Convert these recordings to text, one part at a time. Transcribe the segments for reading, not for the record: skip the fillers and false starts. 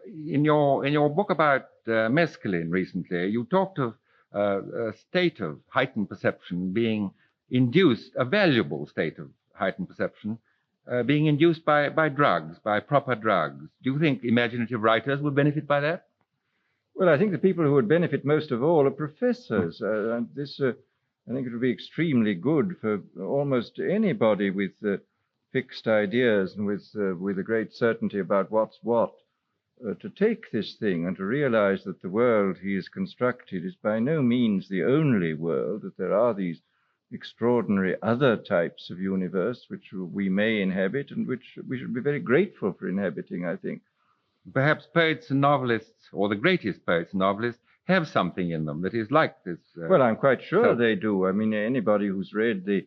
in your book about mescaline recently, you talked of a state of heightened perception being induced, a valuable state of heightened perception being induced by drugs, by proper drugs. Do you think imaginative writers would benefit by that? Well, I think the people who would benefit most of all are professors. I think it would be extremely good for almost anybody with fixed ideas and with a great certainty about what's what, to take this thing and to realize that the world he has constructed is by no means the only world, that there are these extraordinary other types of universe which we may inhabit and which we should be very grateful for inhabiting, I think. Perhaps poets and novelists, or the greatest poets and novelists, have something in them that is like this. Well, I'm quite sure they do. I mean, anybody who's read the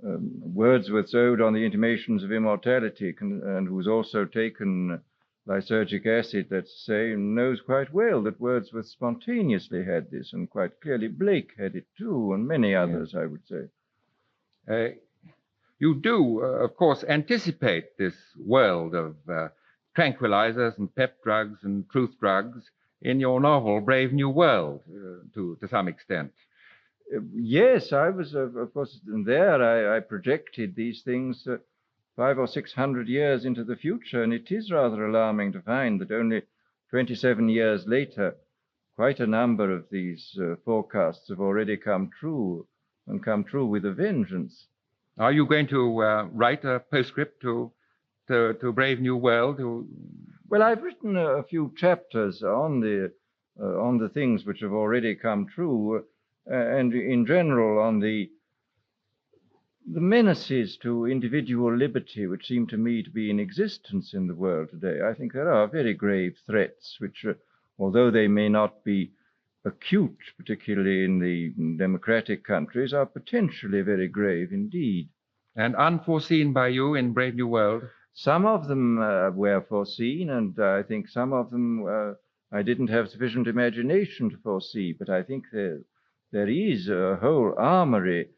Wordsworth's Ode on the Intimations of Immortality and who's also taken lysergic acid, let's say, knows quite well that Wordsworth spontaneously had this, and quite clearly Blake had it too, and many others, I would say. You do, of course, anticipate this world of tranquilizers and pep drugs and truth drugs in your novel, Brave New World, to some extent. Yes, I was, of course, there. I projected these things 500 or 600 years into the future, and it is rather alarming to find that only 27 years later, quite a number of these forecasts have already come true, and come true with a vengeance. Are you going to write a postscript to Brave New World? Well, I've written a few chapters on the things which have already come true, and in general on the menaces to individual liberty which seem to me to be in existence in the world today. I think there are very grave threats which, although they may not be acute, particularly in the democratic countries, are potentially very grave indeed. And unforeseen by you in Brave New World? Some of them were foreseen, and I think some of them I didn't have sufficient imagination to foresee, but I think there is a whole armory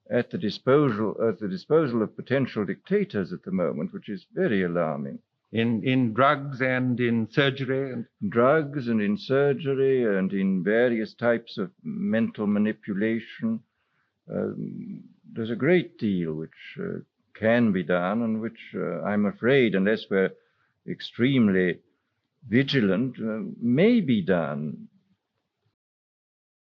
at the disposal of potential dictators at the moment, which is very alarming. In drugs and in surgery? Drugs and in surgery and in various types of mental manipulation. There's a great deal which can be done and which I'm afraid, unless we're extremely vigilant, may be done.